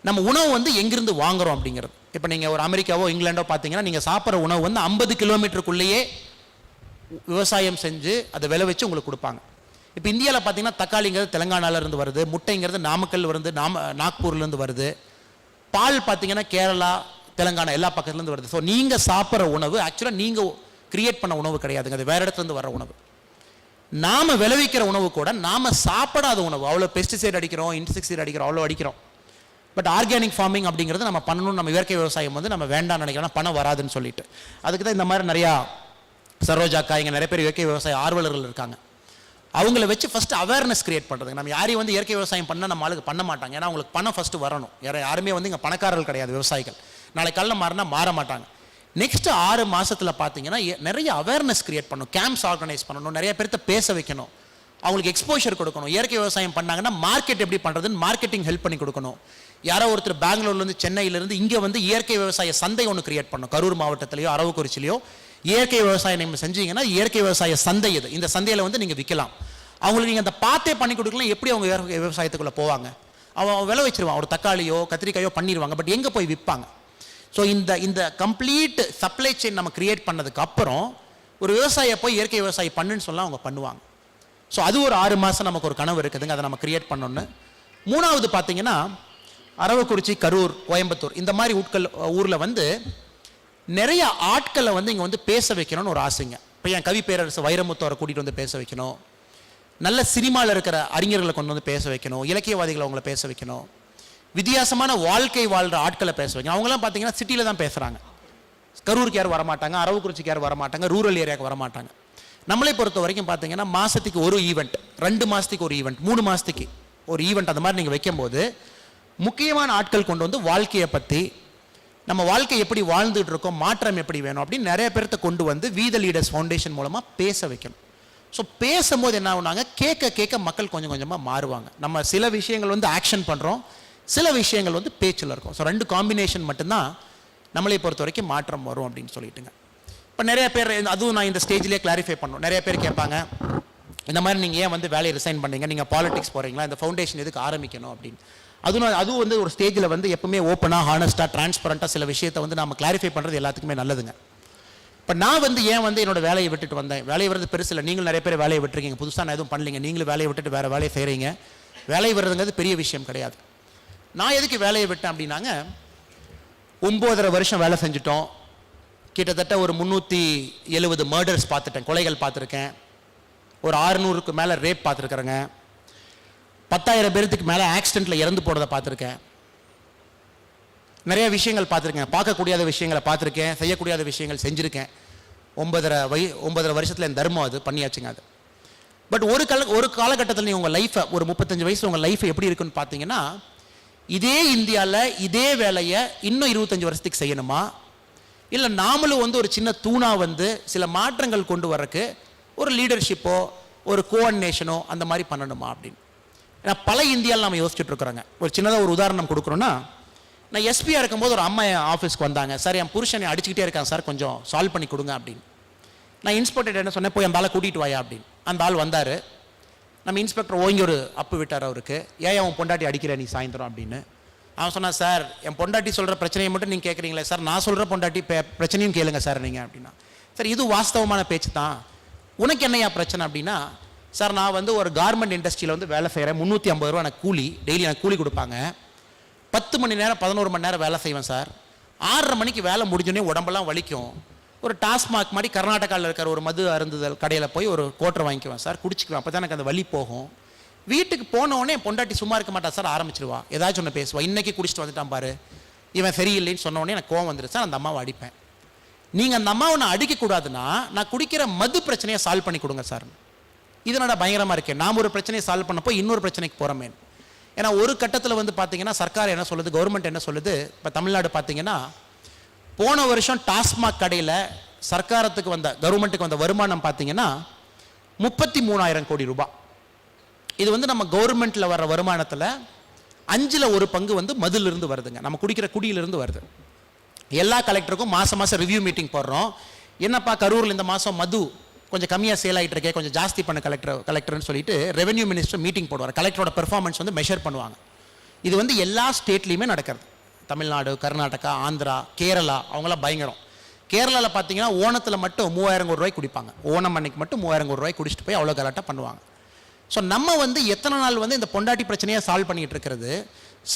நம்ம உணவு வந்து எங்கிருந்து வாங்குறோம் அப்படிங்கிறது. இப்போ நீங்கள் ஒரு அமெரிக்காவோ இங்கிலாண்டோ பார்த்தீங்கன்னா நீங்கள் சாப்பிட்ற உணவு வந்து 50 கிலோமீட்டருக்குள்ளேயே விவசாயம் செஞ்சு அதை விளைவிச்சு உங்களுக்கு கொடுப்பாங்க. இப்போ இந்தியாவில் பார்த்தீங்கன்னா தக்காளிங்கிறது தெலுங்கானாலேருந்து வருது, முட்டைங்கிறது நாமக்கல் இருந்து நாக்பூர்லேருந்து வருது, பால் பார்த்தீங்கன்னா கேரளா தெலுங்கானா எல்லா பக்கத்துலேருந்து வருது. ஸோ நீங்கள் சாப்பிட்ற உணவு ஆக்சுவலாக நீங்கள் கிரியேட் பண்ண உணவு கிடையாதுங்க, அது வேறு இடத்துலேருந்து வர உணவு. நாம் விளைவிக்கிற உணவு கூட நாம் சாப்பிடாத உணவு, அவ்வளோ பெஸ்டிசைட் அடிக்கிறோம், இன்செக்டிசைட் அடிக்கிறோம், அவ்வளோ அடிக்கிறோம். பட் ஆர்கானிக் ஃபார்மிங் அப்படிங்கிறது நம்ம பண்ணணும். நம்ம இயற்கை விவசாயம் வந்து நம்ம வேண்டாம்னு நினைக்கிறோம், பணம் வராதுன்னு சொல்லிட்டு. அதுக்கு தான் இந்த மாதிரி நிறையா சரோஜாக்கா இங்கே நிறைய பேர் இயற்கை விவசாய ஆர்வலர்கள் இருக்காங்க. அவங்கள வச்சு ஃபஸ்ட்டு அவேர்னஸ் கிரியேட் பண்ணுறது. நம்ம யாரையும் வந்து இயற்கை விவசாயம் பண்ணால் நம்ம ஆளுக்கு பண்ண மாட்டாங்க. ஏன்னா அவங்களுக்கு பணம் ஃபஸ்ட்டு வரணும். யாருமே வந்து இங்கே பணக்காரர்கள் கிடையாது விவசாயிகள். நாளைக்கு காலைல மாறினா மாற மாட்டாங்க. நெக்ஸ்ட் 6 மாதத்தில் பார்த்தீங்கன்னா நிறைய அவேர்னஸ் கிரியேட் பண்ணணும், கேம்ப்ஸ் ஆர்கனைஸ் பண்ணணும், நிறைய பேர்த்த பேச வைக்கணும், அவங்களுக்கு எக்ஸ்போஷர் கொடுக்கணும். இயற்கை விவசாயம் பண்ணாங்கன்னா மார்க்கெட் எப்படி பண்ணுறதுன்னு மார்க்கெட்டிங் ஹெல்ப் பண்ணி கொடுக்கணும். யாரோ ஒருத்தர் பெங்களூர்லேருந்து சென்னையிலேருந்து இங்கே வந்து இயற்கை விவசாய சந்தை ஒன்று கிரியேட் பண்ணணும். கரூர் மாவட்டத்திலையோ அரவக்குறிச்சிலையோ இயற்கை விவசாயம் நீங்கள் செஞ்சீங்கன்னா இயற்கை விவசாய சந்தை இது, இந்த சந்தையில் வந்து நீங்கள் விற்கலாம். அவங்களுக்கு நீங்கள் அந்த பார்த்தே பண்ணி கொடுக்கலாம். எப்படி அவங்க இயற்கை விவசாயத்துக்குள்ளே போவாங்க? அவன் விளை வச்சிருவான், ஒரு தக்காளியோ கத்திரிக்காயோ பண்ணிடுவாங்க. பட் எங்கே போய் விற்பாங்க? ஸோ இந்த கம்ப்ளீட் சப்ளை செயின் நம்ம கிரியேட் பண்ணதுக்கு அப்புறம் ஒரு விவசாயியை போய் இயற்கை விவசாயம் பண்ணுன்னு சொல்லலாம், அவங்க பண்ணுவாங்க. ஸோ அது ஒரு 6 மாதம் நமக்கு ஒரு கனவு இருக்குதுங்க, அதை நம்ம கிரியேட் பண்ணணுன்னு. 3வது பார்த்தீங்கன்னா அரவக்குறிச்சி, கரூர், கோயம்புத்தூர் இந்த மாதிரி ஊரில் வந்து நிறைய ஆட்களை வந்து இங்கே வந்து பேச வைக்கணும்னு ஒரு ஆசைங்க. இப்போ என் கவி பேரரசு வைரமுத்தவரை கூட்டிகிட்டு வந்து பேச வைக்கணும், நல்ல சினிமாவில் இருக்கிற அறிஞர்களை கொண்டு வந்து பேச வைக்கணும், இலக்கியவாதிகளை அவங்கள பேச வைக்கணும், வித்தியாசமான வாழ்க்கை வாழ்கிற ஆட்களை பேச வைக்கணும். அவங்களாம் பார்த்தீங்கன்னா சிட்டியில் தான் பேசுகிறாங்க. கரூருக்கு யாரும் வரமாட்டாங்க, அரவக்குறிச்சிக்கு யாரும் வரமாட்டாங்க, ரூரல் ஏரியாவுக்கு வரமாட்டாங்க. நம்மளை பொறுத்த வரைக்கும் பார்த்தீங்கன்னா மாதத்துக்கு ஒரு ஈவெண்ட், 2 மாதத்துக்கு ஒரு ஈவெண்ட், 3 மாதத்துக்கு ஒரு ஈவெண்ட், அந்த மாதிரி நீங்கள் வைக்கும்போது முக்கியமான ஆட்கள் கொண்டு வந்து வாழ்க்கையை பற்றி, நம்ம வாழ்க்கை எப்படி வாழ்ந்துட்டு இருக்கோம், மாற்றம் எப்படி வேணும் அப்படின்னு நிறைய பேர்த்த கொண்டு வந்து வீத லீடர்ஸ் ஃபவுண்டேஷன் மூலமாக பேச வைக்கணும். ஸோ பேசும்போது என்ன ஆகுனாங்க, கேட்க மக்கள் கொஞ்சம் கொஞ்சமாக மாறுவாங்க. நம்ம சில விஷயங்கள் வந்து ஆக்ஷன் பண்ணுறோம், சில விஷயங்கள் வந்து பேச்சில் இருக்கும். ஸோ 2 காம்பினேஷன் மட்டும்தான் நம்மளை பொறுத்த வரைக்கும் மாற்றம் வரும் அப்படின்னு சொல்லிட்டுங்க. இப்போ நிறைய பேர், அதுவும் நான் இந்த ஸ்டேஜ்லேயே கிளாரிஃபை பண்ணணும், நிறைய பேர் கேட்பாங்க, இந்த மாதிரி நீங்கள் ஏன் வந்து வேலையை ரிசைன் பண்ணீங்க, நீங்கள் பாலிடிக்ஸ் போகிறீங்களா, இந்த ஃபவுண்டேஷன் எதுக்கு ஆரம்பிக்கணும் அப்படின்னு. அதுவும் வந்து ஒரு ஸ்டேஜில் வந்து எப்பவுமே ஓப்பனாக, ஹானஸ்ட்டாக, டிரான்ஸ்பரண்ட்டாக சில விஷயத்தை வந்து நம்ம கிளாரிஃபை பண்ணுறது எல்லாத்துக்குமே நல்லதுங்க. இப்போ நான் வந்து ஏன் வந்து என்னோட வேலையை விட்டுட்டு வந்தேன், வேலையை வர்றது பெருசு இல்லை, நீங்களும் நிறைய பேர் வேலையை விட்டுருக்கீங்க, புதுசாக நான் எதுவும் பண்ணலைங்க, நீங்களும் வேலையை விட்டுட்டு வேறு வேலையை செய்கிறீங்க, வேலையை வர்றதுங்கிறது பெரிய விஷயம் கிடையாது. நான் எதுக்கு வேலையை விட்டேன் அப்படின்னாங்க, 9.5 வருஷம் வேலை செஞ்சுட்டோம், கிட்டத்தட்ட ஒரு 370 மர்டர்ஸ் பார்த்துட்டேன், கொலைகள் பார்த்துருக்கேன், ஒரு 600க்கு மேலே ரேப் பார்த்துருக்குறேங்க, 10,000 பேருக்கு மேலே ஆக்சிடென்ட்டில் இறந்து போனதை பார்த்துருக்கேன், நிறைய விஷயங்கள் பார்த்துருக்கேன், பார்க்கக்கூடியாத விஷயங்களை பார்த்துருக்கேன், செய்யக்கூடியாத விஷயங்கள் செஞ்சுருக்கேன். 9.5 வருஷத்தில் என் தர்மம் அது பண்ணியாச்சுங்க அது. பட் ஒரு காலகட்டத்தில் நீங்கள் உங்கள் லைஃப்பை, ஒரு 35 வயசு உங்கள் லைஃப் எப்படி இருக்குன்னு பார்த்தீங்கன்னா, இதே இந்தியாவில் இதே வேலையை இன்னும் 25 வருஷத்துக்கு செய்யணுமா, இல்லை நாமளும் வந்து ஒரு சின்ன தூணாக வந்து சில மாற்றங்கள் கொண்டு வரக்கு ஒரு லீடர்ஷிப்போ ஒரு கோஆர்டினேஷனோ அந்த மாதிரி பண்ணணுமா அப்படின்னு. ஏன்னா பல இந்தியாவில் நம்ம யோசிச்சுட்டு இருக்கிறோங்க. ஒரு சின்னதாக ஒரு உதாரணம் கொடுக்குறோன்னா, நான் எஸ்பியாக இருக்கும்போது ஒரு அம்மா என் ஆஃபீஸ்க்கு வந்தாங்க, சார் என் புருஷனை அடிச்சுக்கிட்டே இருக்காங்க சார், கொஞ்சம் சால்வ் பண்ணி கொடுங்க அப்படின்னு. நான் இன்ஸ்பெக்டர் என்ன சொன்னேன், போய் அந்த ஆளை கூட்டிகிட்டு வாயா அப்படின்னு. அந்த ஆள் வந்தார். நம்ம இன்ஸ்பெக்டர் ஓங்கி ஒரு அப்பு விட்டார் அவருக்கு, ஏன் அவன் பொண்டாட்டி அடிக்கிற நீ சாயந்தரம் அப்படின்னு. அவன் சொன்னான், சார் என் பொண்டாட்டி சொல்கிற பிரச்சனையை மட்டும் நீங்கள் கேட்குறீங்களே சார், நான் சொல்கிற பொண்டாட்டி பிரச்சனையும் கேளுங்க சார் நீங்கள் அப்படின்னா. சார் இது வாஸ்தவமான பேச்சு தான், உனக்கு என்னையா பிரச்சனை அப்படின்னா, சார் நான் வந்து ஒரு கார்மெண்ட் இண்டஸ்ட்ரியில் வந்து வேலை செய்கிறேன், 350 ரூபா எனக்கு கூலி, டெய்லி எனக்கு கூலி கொடுப்பாங்க, 10 மணி நேரம் 11 மணி நேரம் வேலை செய்வேன் சார், 6:30 மணிக்கு வேலை முடிஞ்சோடனே உடம்பெல்லாம் வலிக்கும், ஒரு டாஸ்மாக் மாதிரி கர்நாடகாவில் இருக்கிற ஒரு மது அருந்துதல் கடையில் போய் ஒரு கோட்டரை வாங்கிக்குவேன் சார், குடிச்சிக்குவேன், அப்போ தான் எனக்கு அந்த வலி போகும். வீட்டுக்கு போனவுடனே பொண்டாட்டி சும்மா இருக்க மாட்டா சார், ஆரம்பிச்சிருவா, ஏதாச்சும் ஒன்று பேசுவா, இன்றைக்கி குடிச்சிட்டு வந்துட்டான் பாரு, இவன் சரியில்லைன்னு சொன்னோடனே எனக்கு கோவம் வந்துடுச்சு சார், அந்த அம்மாவை அடிப்பேன். நீங்கள் அந்த அம்மாவை நான் அடிக்கக்கூடாதுன்னா நான் குடிக்கிற மது பிரச்சனையை சால்வ் பண்ணி கொடுங்க சார். இதனோட பயங்கரமாக இருக்கேன், நாம் ஒரு பிரச்சனையை சால்வ் பண்ணப்போ இன்னொரு பிரச்சனைக்கு போகிறோமே. ஏன்னா ஒரு கட்டத்தில் வந்து பார்த்தீங்கன்னா சர்க்கார் என்ன சொல்லுது, கவர்மெண்ட் என்ன சொல்லுது, இப்போ தமிழ்நாடு பார்த்தீங்கன்னா போன வருஷம் டாஸ்மாக் கடையில் சர்க்காரத்துக்கு வந்த, கவர்மெண்ட்டுக்கு வந்த வருமானம் பார்த்தீங்கன்னா 33,000 கோடி ரூபாய். இது வந்து நம்ம கவர்மெண்ட்டில் வர வருமானத்தில் 5ல் 1 பங்கு வந்து மதுலிருந்து வருதுங்க, நம்ம குடிக்கிற குடியிலிருந்து வருது. எல்லா கலெக்டருக்கும் மாதம் மாதம் ரிவ்யூ மீட்டிங் போடுறோம். என்னப்பா கரூரில் இந்த மாதம் மது கொஞ்சம் கம்மியாக சேல் ஆகிட்டு இருக்கே, கொஞ்சம் ஜாஸ்தி பண்ண கலெக்டர்னு சொல்லிட்டு ரெவென்யூ மினிஸ்டர் மீட்டிங் போடுவார். கலெக்டரோட பெர்ஃபார்மன்ஸ் வந்து மெஷர் பண்ணுவாங்க. இது வந்து எல்லா ஸ்டேட்லேயுமே நடக்கிறது. தமிழ்நாடு, கர்நாடகா, ஆந்திரா, கேரளா அவங்களாம் பயங்கரம். கேரளாவில் பார்த்தீங்கன்னா ஓணத்தில் மட்டும் 3000 கோடி ரூபாய் குடிப்பாங்க. ஓணம் அன்னைக்கு மட்டும் 3000 கோடி ரூபாய் குடிச்சிட்டு போய் அவ்வளோ கலாட்டாக பண்ணுவாங்க. ஸோ நம்ம வந்து எத்தனை நாள் வந்து இந்த பொண்டாட்டி பிரச்சனையை சால்வ் பண்ணிட்டு இருக்கிறது,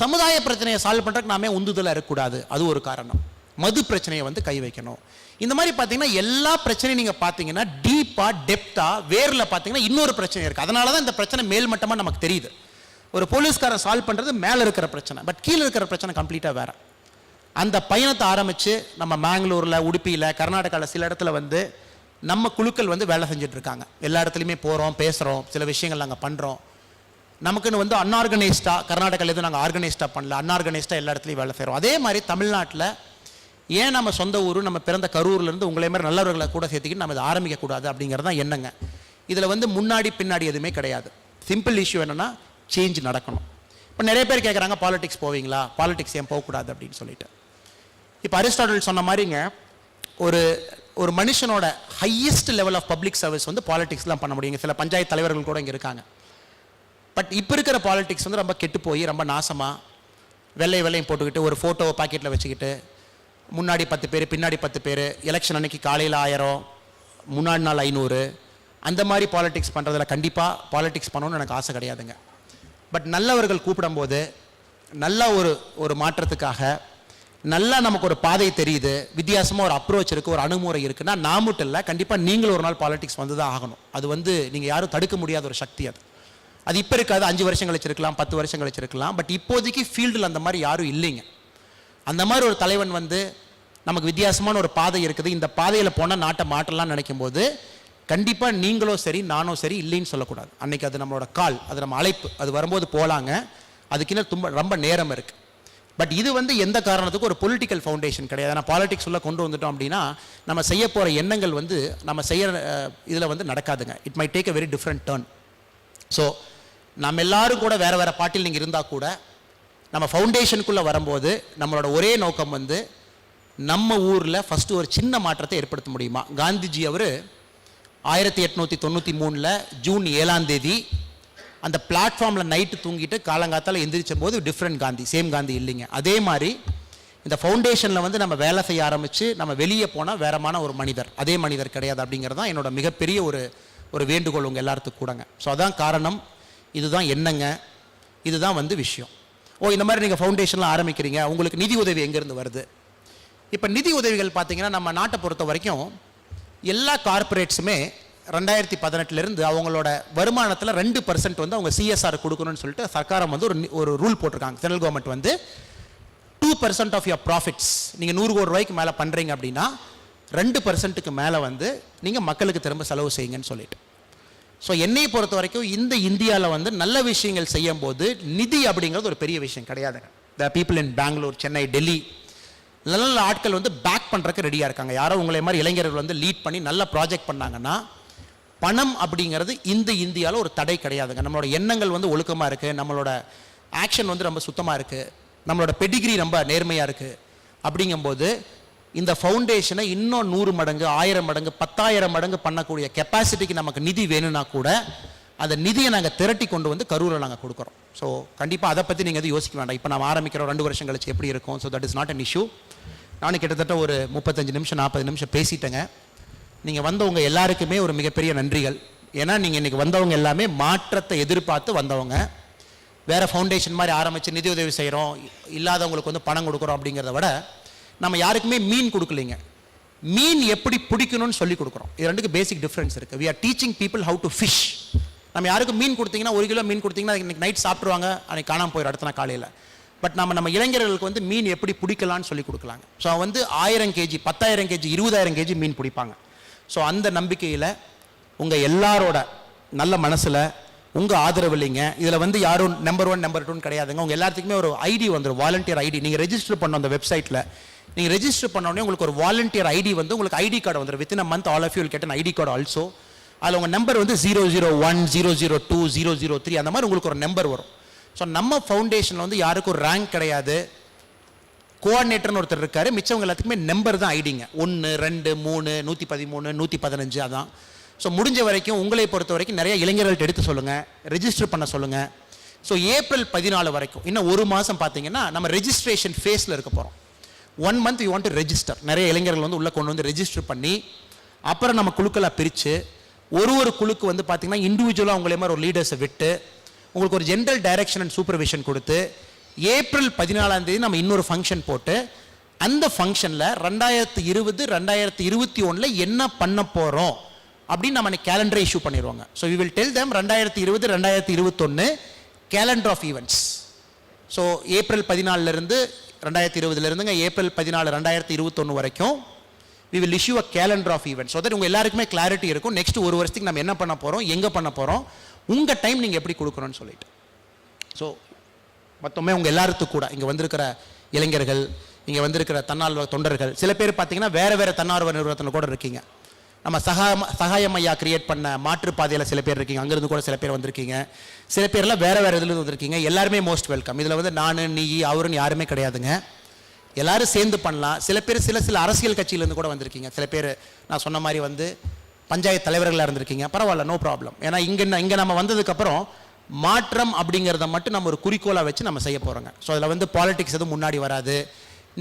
சமுதாய பிரச்சனையை சால்வ் பண்ணுறதுக்கு நாமே உந்துதலாக இருக்கக்கூடாது. அது ஒரு காரணம். மது பிரச்சனையை வந்து கை வைக்கணும். இந்த மாதிரி பார்த்தீங்கன்னா எல்லா பிரச்சனையும் நீங்கள் பார்த்தீங்கன்னா டீப்பாக டெப்த்தாக வேரில் பார்த்தீங்கன்னா இன்னொரு பிரச்சனை இருக்குது. அதனால தான் இந்த பிரச்சனை மேல்மட்டமாக நமக்கு தெரியுது. ஒரு போலீஸ்காரன் சால்வ் பண்ணுறது மேலே இருக்கிற பிரச்சனை, பட் கீழே இருக்கிற பிரச்சனை கம்ப்ளீட்டாக வேறு. அந்த பயணத்தை ஆரம்பித்து நம்ம மேங்களூரில், உடுப்பியில், கர்நாடகாவில் சில இடத்துல வந்து நம்ம குழுக்கள் வந்து வேலை செஞ்சுட்டு இருக்காங்க. எல்லா இடத்துலையுமே போகிறோம், பேசுகிறோம், சில விஷயங்கள் நாங்கள் பண்ணுறோம். நமக்குன்னு வந்து அன்ஆர்கனைஸ்டாக கர்நாடகாவில் எதுவும் நாங்கள் ஆர்கனைஸ்டாக பண்ணல, அன்ஆர்கனைஸ்டாக எல்லா இடத்துலையும் வேலை செய்கிறோம். அதே மாதிரி தமிழ்நாட்டில் ஏன் நம்ம சொந்த ஊர், நம்ம பிறந்த கரூர்லேருந்து உங்களே மாதிரி நல்லவர்களை கூட சேர்த்துக்கிட்டு நம்ம இதை ஆரம்பிக்கக்கூடாது அப்படிங்கிறது தான் என்னங்க. இதில் வந்து முன்னாடி பின்னாடி எதுவுமே கிடையாது. சிம்பிள் இஷ்யூ என்னென்னா சேஞ்ச் நடக்கணும். இப்போ நிறைய பேர் கேட்குறாங்க, பாலிடிக்ஸ் போவீங்களா, பாலிடிக்ஸ் ஏன் போகக்கூடாது அப்படின்னு சொல்லிட்டு. இப்போ அரிஸ்டாட்டில் சொன்ன மாதிரிங்க, ஒரு மனுஷனோட highest level of public service வந்து பாலிடிக்ஸ்லாம் பண்ண முடியுங்க. சில பஞ்சாயத்து தலைவர்கள் கூட இங்கே இருக்காங்க. பட் இப்போ இருக்கிற பாலிடிக்ஸ் வந்து ரொம்ப கெட்டு போய் ரொம்ப நாசமாக வெள்ளையும் போட்டுக்கிட்டு ஒரு ஃபோட்டோவை பாக்கெட்டில் வச்சுக்கிட்டு முன்னாடி 10 பேர் பின்னாடி 10 பேர், எலெக்ஷன் அன்னைக்கு காலையில் 1000 முன்னாடி நாள் 500, அந்த மாதிரி பாலிடிக்ஸ் பண்ணுறதில் கண்டிப்பாக பாலிடிக்ஸ் பண்ணணும்னு எனக்கு ஆசை கிடையாதுங்க. பட் நல்லவர்கள் கூப்பிடும்போது நல்ல ஒரு மாற்றத்துக்காக நல்லா நமக்கு ஒரு பாதை தெரியுது, வித்தியாசமாக ஒரு அப்ரோச் இருக்குது, ஒரு அணுகுமுறை இருக்குன்னா நான் மட்டும் இல்லை, கண்டிப்பாக நீங்களும் ஒரு நாள் பாலிடிக்ஸ் வந்து தான் ஆகணும். அது வந்து நீங்கள் யாரும் தடுக்க முடியாத ஒரு சக்தி. அது இப்போ இருக்காது. 5 வருஷம் கழிச்சிருக்கலாம், 10 வருஷம் கழிச்சிருக்கலாம். பட் இப்போதைக்கு ஃபீல்டில் அந்த மாதிரி யாரும் இல்லைங்க. அந்த மாதிரி ஒரு தலைவன் வந்து நமக்கு வித்தியாசமான ஒரு பாதை இருக்குது, இந்த பாதையில் போனால் நாட்டை மாற்றலாம்னு நினைக்கும் போது கண்டிப்பாக நீங்களும் சரி நானும் சரி இல்லைன்னு சொல்லக்கூடாது. அன்றைக்கி அது நம்மளோட கால், அது நம்ம அழைப்பு, அது வரும்போது போகலாங்க. அதுக்குன்னு ரொம்ப நேரம் இருக்குது. பட் இது வந்து எந்த காரணத்துக்கும் ஒரு பொலிட்டிக்கல் ஃபவுண்டேஷன் கிடையாது. நான் பாலிடிக்ஸ் உள்ள கொண்டு வந்துட்டோம் அப்படின்னா நம்ம செய்ய போகிற எண்ணங்கள் வந்து நம்ம செய்ய இதில் வந்து நடக்காதுங்க. It may take a very different turn. So நம்ம எல்லாரும் கூட வேறு வேறு பார்ட்டியில் நீங்கள் இருந்தால் கூட நம்ம ஃபவுண்டேஷனுக்குள்ளே வரும்போது நம்மளோட ஒரே நோக்கம் வந்து நம்ம ஊரில் ஃபஸ்ட்டு ஒரு சின்ன மாற்றத்தை ஏற்படுத்த முடியுமா. காந்திஜி அவர் 1893 ஜூன் 7ஆம் தேதி அந்த பிளாட்ஃபார்மில் நைட்டு தூங்கிட்டு காலங்காத்தால் எந்திரிச்ச போது டிஃப்ரெண்ட் காந்தி, சேம் காந்தி இல்லைங்க. அதே மாதிரி இந்த ஃபவுண்டேஷனில் வந்து நம்ம வேலை செய்ய ஆரம்பித்து நம்ம வெளியே போனால் வேறமான ஒரு மனிதர், அதே மனிதர் கிடையாது அப்படிங்கிறது தான் என்னோட மிகப்பெரிய ஒரு வேண்டுகோள் உங்கள் எல்லாத்துக்கும் கூடங்க. ஸோ அதான் காரணம், இதுதான் என்னங்க, இதுதான் வந்து விஷயம். இந்த மாதிரி நீங்கள் ஃபவுண்டேஷனில் ஆரம்பிக்கிறீங்க, உங்களுக்கு நிதி உதவி எங்கேருந்து வருது? இப்போ நிதி உதவிகள் பார்த்தீங்கன்னா நம்ம நாட்டை பொறுத்த வரைக்கும் எல்லா கார்பரேட்ஸுமே 2018 அவங்களோட வருமானத்தில் 2% வந்து அவங்க சிஎஸ்ஆர் கொடுக்கணும்னு சொல்லிட்டு சர்க்காரம் வந்து ஒரு ரூல் போட்டிருக்காங்க. சென்ட்ரல் கவர்மெண்ட் வந்து 2% ஆஃப் யுவர் ப்ராஃபிட்ஸ், நீங்கள் 100 கோடி ரூபாய்க்கு மேலே பண்ணுறீங்க அப்படின்னா 2%க்கு மேலே வந்து நீங்கள் மக்களுக்கு திரும்ப செலவு செய்யுங்கன்னு சொல்லிட்டு. ஸோ என்னை பொறுத்த வரைக்கும் இந்த இந்தியாவில் வந்து நல்ல விஷயங்கள் செய்யும் போது நிதி அப்படிங்கிறது ஒரு பெரிய விஷயம் கிடையாதுங்க. The people in Bengaluru, Chennai, Delhi நல்ல ஆட்கள் வந்து பேக் பண்ணுறதுக்கு ரெடியாக இருக்காங்க. யாரோ உங்களை மாதிரி இளைஞர்கள் வந்து லீட் பண்ணி நல்ல ப்ராஜெக்ட் பண்ணாங்கன்னா பணம் அப்படிங்கிறது இந்த இந்தியாவில் ஒரு தடை கிடையாதுங்க. நம்மளோட எண்ணங்கள் வந்து ஒழுக்கமாக இருக்குது, நம்மளோட ஆக்ஷன் வந்து ரொம்ப சுத்தமாக இருக்குது, நம்மளோட பெடிகிரி ரொம்ப நேர்மையாக இருக்குது. அப்படிங்கும்போது இந்த ஃபவுண்டேஷனை இன்னும் 100 மடங்கு 1000 மடங்கு 10,000 மடங்கு பண்ணக்கூடிய கெப்பாசிட்டிக்கு நமக்கு நிதி வேணும்னா கூட அந்த நிதியை நாங்கள் திரட்டி கொண்டு வந்து கரூரில் நாங்கள் கொடுக்குறோம். ஸோ கண்டிப்பாக அதை பற்றி நீங்கள் எதுவும் யோசிக்க வேண்டாம். இப்போ நம்ம ஆரம்பிக்கிறோம் 2 வருஷம் கழிச்சு எப்படி இருக்கும். So that is not an issue. நானும் கிட்டத்தட்ட ஒரு 35 நிமிஷம் 40 நிமிஷம் பேசிட்டேங்க. நீங்கள் வந்தவங்க எல்லாருக்குமே ஒரு மிகப்பெரிய நன்றிகள். ஏன்னா நீங்கள் இன்றைக்கி வந்தவங்க எல்லாமே மாற்றத்தை எதிர்பார்த்து வந்தவங்க. வேறு ஃபவுண்டேஷன் மாதிரி ஆரம்பித்து நிதி உதவி செய்கிறோம், இல்லாதவங்களுக்கு வந்து பணம் கொடுக்குறோம் அப்படிங்கிறத விட நம்ம யாருக்குமே மீன் கொடுக்கலைங்க, மீன் எப்படி பிடிக்கணும்னு சொல்லி கொடுக்குறோம். இது ரெண்டுக்கு பேசிக் டிஃப்ரென்ஸ் இருக்குது. We are teaching people how to fish. நம்ம யாருக்கும் மீன் கொடுத்தீங்கன்னா 1 கிலோ மீன் கொடுத்தீங்கன்னா இன்றைக்கி நைட் சாப்பிட்ருவாங்க, அன்றைக்கி காணாமல் போயிடும் அடுத்த நாள் காலையில். பட் நம்ம இளைஞர்களுக்கு வந்து மீன் எப்படி பிடிக்கலான்னு சொல்லி கொடுக்கலாங்க. ஸோ வந்து 1000 கேஜி 10,000 கேஜி 20,000 கேஜி மீன் பிடிப்பாங்க. ஸோ அந்த நம்பிக்கையில் உங்கள் எல்லாரோட நல்ல மனசில் உங்கள் ஆதரவு இல்லைங்க. இதில் வந்து யாரும் நம்பர் 1 நம்பர் 2 கிடையாதுங்க. உங்கள் எல்லாத்துக்குமே ஒரு ஐடி வந்துடும், வாலண்டியர் ஐடி. நீங்கள் ரெஜிஸ்டர் பண்ண அந்த வெப்சைட்டில் நீங்கள் ரெஜிஸ்டர் பண்ணோடனே உங்களுக்கு ஒரு வாலண்டியர் ஐடி வந்து உங்களுக்கு ஐடி கார்டு வந்துடும். Within a month all of you will get an ID card also. அதில் உங்கள் நம்பர் வந்து 001 002 003 அந்த மாதிரி உங்களுக்கு ஒரு நம்பர் வரும். ஸோ நம்ம ஃபவுண்டேஷனில் வந்து யாருக்கும் ரேங்க் கிடையாது, கோஆர்டினேட்டர்னு ஒருத்தர் இருக்காரு, மிச்சவங்க எல்லாத்துக்குமே நம்பர் தான் ஐடிங்க. 1 2 3 113 115 அதான். ஸோ முடிஞ்ச வரைக்கும் உங்களை பொறுத்த வரைக்கும் நிறைய இளைஞர்கள்ட்ட எடுத்து சொல்லுங்கள், ரெஜிஸ்டர் பண்ண சொல்லுங்கள். ஸோ ஏப்ரல் 14 வரைக்கும் இன்னும் ஒரு மாதம் பார்த்தீங்கன்னா நம்ம ரெஜிஸ்ட்ரேஷன் ஃபேஸில் இருக்க போகிறோம். 1 month you want to register. நிறைய இளைஞர்கள் வந்து உள்ளே கொண்டு வந்து ரெஜிஸ்டர் பண்ணி அப்புறம் நம்ம குழுக்களாக பிரித்து ஒரு குழுக்கு வந்து பார்த்தீங்கன்னா இண்டிவிஜுவலாக உங்களே மாதிரி ஒரு லீடர்ஸை விட்டு உங்களுக்கு ஒரு ஜென்ரல் டைரக்ஷன் அண்ட் சூப்பர்விஷன் கொடுத்து ஏப்ரல் 14 நம்ம இன்னொரு ஃபங்க்ஷன் போட்டு அந்த ஃபங்க்ஷனில் 2020 2021 என்ன பண்ண போகிறோம் அப்படின்னு நம்ம கேலண்டரை இஷ்யூ பண்ணிடுவாங்க. So we will tell them 2020 2021 calendar of events. So April 14 2020 April 14 2021 வரைக்கும் we will issue a calendar of events so that உங்க எல்லாருக்குமே கிளாரிட்டி இருக்கும். நெக்ஸ்ட் ஒரு வருஷத்துக்கு நம்ம என்ன பண்ண போகிறோம், எங்கே பண்ண போகிறோம், உங்கள் டைம் நீங்கள் எப்படி கொடுக்கணும்னு சொல்லிட்டு. ஸோ மொத்தமே உங்கள் எல்லாத்துக்கும் கூட இங்கே வந்திருக்கிற இளைஞர்கள், இங்கே வந்திருக்கிற தன்னார்வ தொண்டர்கள், சில பேர் பார்த்தீங்கன்னா வேறு தன்னார்வ நிறுவனத்தில் கூட இருக்கீங்க. நம்ம சகாயம் ஐயா கிரியேட் பண்ண மாற்றுப்பாதையில் சில பேர் இருக்கீங்க, அங்கேருந்து கூட சில பேர் வந்திருக்கீங்க. சில பேர்லாம் வேறு இதுலேருந்து வந்திருக்கீங்க. எல்லாருமே மோஸ்ட் வெல்கம். இதில் வந்து நான் நீ அவருன்னு யாருமே கிடையாதுங்க. எல்லாரும் சேர்ந்து பண்ணலாம். சில பேர் சில அரசியல் கட்சியிலேருந்து கூட வந்திருக்கீங்க. சில பேர் நான் சொன்ன மாதிரி வந்து பஞ்சாயத்து தலைவர்களாக இருந்திருக்கீங்க. பரவாயில்ல, நோ ப்ராப்ளம். ஏன்னா இங்கே நம்ம வந்ததுக்கப்புறம் மாற்றம் அப்படிங்கிறத மட்டும் நம்ம ஒரு குறிக்கோளாக வச்சு நம்ம செய்ய போகிறோங்க. ஸோ அதில் வந்து பாலிடிக்ஸ் எதுவும் முன்னாடி வராது.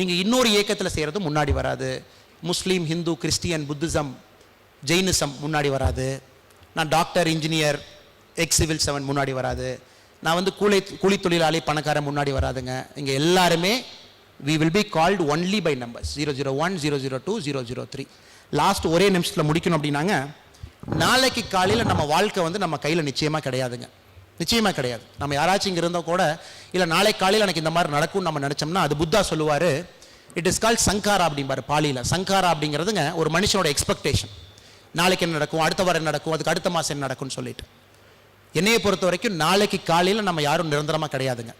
நீங்கள் இன்னொரு இயக்கத்தில் செய்கிறது முன்னாடி வராது. முஸ்லீம், ஹிந்து, கிறிஸ்டியன், புத்திசம், ஜெயினிசம் முன்னாடி வராது. நான் doctor, engineer, X civil servant முன்னாடி வராது. நான் வந்து கூலி தொழிலாளி, பணக்காரன் முன்னாடி வராதுங்க. இங்கே எல்லாருமே we will be called only by numbers 001 002 003. Last ஒரே நிமிஷத்தில் முடிக்கணும் அப்படின்னாங்க, நாளைக்கு காலையில் நம்ம வாழ்க்கை வந்து நம்ம கையில் நிச்சயமாக கிடையாதுங்க. நிச்சயமாக கிடையாது. நம்ம யாராச்சும் இங்கே இருந்தால் கூட இல்லை நாளைக்கு காலையில் எனக்கு இந்த மாதிரி நடக்கும்னு நம்ம நினச்சோம்னா அது புத்தா சொல்லுவார், இட் இஸ் கால்ட் சங்காரா அப்படிம்பார் பாலியில். சங்காரா அப்படிங்கிறதுங்க ஒரு மனுஷனோட எக்ஸ்பெக்டேஷன். நாளைக்கு என்ன நடக்கும், அடுத்த வாரம் என்ன நடக்கும், அதுக்கு அடுத்த மாதம் என்ன நடக்கும்னு சொல்லிட்டு. என்னையை பொறுத்த வரைக்கும் நாளைக்கு காலையில் நம்ம யாரும் நிரந்தரமாக கிடையாதுங்க.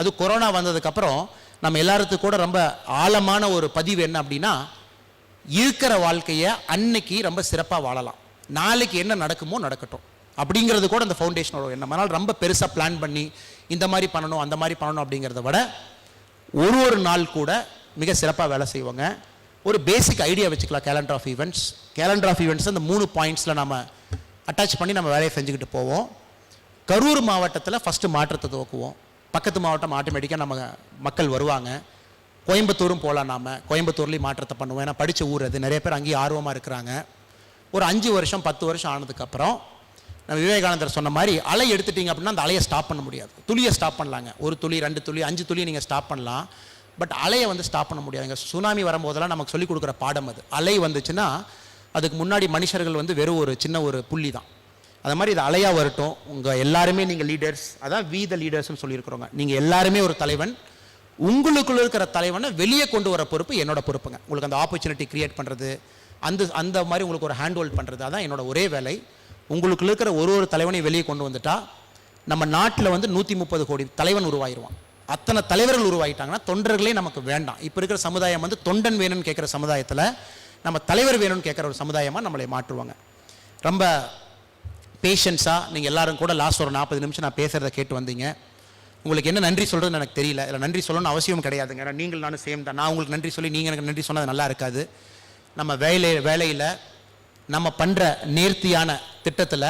அது கொரோனா வந்ததுக்கப்புறம் நம்ம எல்லாத்துக்கும் கூட ரொம்ப ஆழமான ஒரு பதிவு என்ன அப்படின்னா, இருக்கிற வாழ்க்கையை அன்னைக்கு ரொம்ப சிறப்பாக வாழலாம், நாளைக்கு என்ன நடக்குமோ நடக்கட்டும் அப்படிங்கிறது கூட அந்த ஃபவுண்டேஷனோட எண்ணம். அதனால் ரொம்ப பெருசாக பிளான் பண்ணி இந்த மாதிரி பண்ணணும் அந்த மாதிரி பண்ணணும் அப்படிங்கிறத விட ஒரு நாள் கூட மிக சிறப்பாக வேலை செய்வாங்க. ஒரு பேசிக் ஐடியா வச்சுக்கலாம். கேலண்டர் ஆஃப் ஈவெண்ட்ஸ் அந்த 3 பாயிண்ட்ஸில் நம்ம அட்டாச் பண்ணி நம்ம வேலையை செஞ்சுக்கிட்டு போவோம். கரூர் மாவட்டத்தில் ஃபஸ்ட்டு மாற்றத்தை துவக்குவோம். பக்கத்து மாவட்டம் ஆட்டோமேட்டிக்காக நம்ம மக்கள் வருவாங்க. கோயம்புத்தூரும் போகலாம். நாம் கோயம்புத்தூர்லேயும் மாற்றத்தை பண்ணுவோம். ஏன்னா படித்த ஊர் அது, நிறைய பேர் அங்கேயும் ஆர்வமாக இருக்கிறாங்க. ஒரு 5 வருஷம் 10 வருஷம் ஆனதுக்கப்புறம் நம்ம விவேகானந்தர் சொன்ன மாதிரி அலை எடுத்துட்டிங்க அப்படின்னா அந்த அலையை ஸ்டாப் பண்ண முடியாது. துளியை ஸ்டாப் பண்ணலாங்க. 1 துளி 2 துளி 5 துளியை நீங்கள் ஸ்டாப் பண்ணலாம். பட் அலையை வந்து ஸ்டாப் பண்ண முடியாதுங்க. சுனாமி வரும்போதெல்லாம் நமக்கு சொல்லிக் கொடுக்குற பாடம் அது. அலை வந்துச்சுன்னா அதுக்கு முன்னாடி மனுஷர்கள் வந்து வெறும் ஒரு சின்ன ஒரு புள்ளி தான். அது மாதிரி இது அலையாக வரட்டும். உங்கள் எல்லாருமே நீங்கள் லீடர்ஸ், அதான் வி த லீடர்ஸ்னு சொல்லியிருக்கிறோங்க. நீங்கள் எல்லாருமே ஒரு தலைவன். உங்களுக்குள்ள இருக்கிற தலைவனை வெளியே கொண்டு வர பொறுப்பு என்னோட பொறுப்புங்க. உங்களுக்கு அந்த ஆப்பர்ச்சுனிட்டி கிரியேட் பண்ணுறது, அந்த மாதிரி உங்களுக்கு ஒரு ஹேண்ட் ஹோல்ட் பண்ணுறது, அதான் என்னோட ஒரே வேலை. உங்களுக்குள்ள இருக்கிற ஒரு தலைவனையும் வெளியே கொண்டு வந்துட்டா நம்ம நாட்டில் வந்து 130 கோடி தலைவன் உருவாயிருவான். அத்தனை தலைவர்கள் உருவாயிட்டாங்கன்னா தொண்டர்களே நமக்கு வேண்டாம். இப்போ இருக்கிற சமுதாயம் வந்து தொண்டன் வேணும்னு கேட்குற சமுதாயத்தில் நம்ம தலைவர் வேணும்னு கேட்குற ஒரு சமுதாயமாக நம்மளை மாற்றுவாங்க. ரொம்ப பேஷன்ஸாக நீங்கள் எல்லாரும் கூட லாஸ்ட் ஒரு 40 நிமிஷம் நான் பேசுகிறத கேட்டு வந்தீங்க. உங்களுக்கு என்ன நன்றி சொல்கிறதுன்னு எனக்கு தெரியல. இல்லை நன்றி சொல்லணும்னு அவசியம் கிடையாதுங்க. ஏன்னா நீங்கள் நானும் சேம் தான். நான் உங்களுக்கு நன்றி சொல்லி நீங்கள் எனக்கு நன்றி சொன்னது நல்லா இருக்காது. நம்ம வேலையில் நம்ம பண்ணுற நேர்த்தியான திட்டத்தில்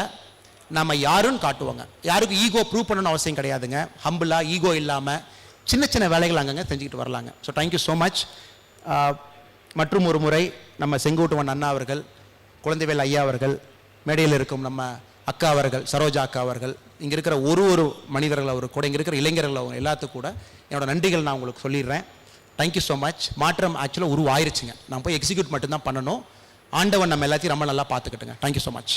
நம்ம யாருன்னு காட்டுவாங்க. யாருக்கும் ஈகோ ப்ரூவ் பண்ணணும்னு அவசியம் கிடையாதுங்க. ஹம்பிளாக ஈகோ இல்லாமல் சின்ன வேலைகள் அங்கங்கே செஞ்சுக்கிட்டு வரலாங்க. So thank you so much. மற்றும் ஒரு முறை நம்ம செங்கோட்டுவன் அண்ணா அவர்கள், குழந்தைவேல் ஐயா அவர்கள், மேடையில் இருக்கும் நம்ம அக்கா அவர்கள், சரோஜா அக்கா அவர்கள், இங்கே இருக்கிற ஒரு மனிதர்கள் அவர் கூட, இங்கே இருக்கிற இளைஞர்கள் அவங்க எல்லாத்துக்கும் கூட என்னோட நன்றிகள் நான் உங்களுக்கு சொல்லிடுறேன். Thank you so much. மாற்றம் ஆக்சுவலாக உருவாயிருச்சுங்க. நான் போய் எக்ஸிக்யூட் மட்டும்தான் பண்ணணும். ஆண்டவன் நம்ம எல்லாத்தையும் ரொம்ப நல்லா பார்த்துக்கிட்டுங்க. Thank you so much.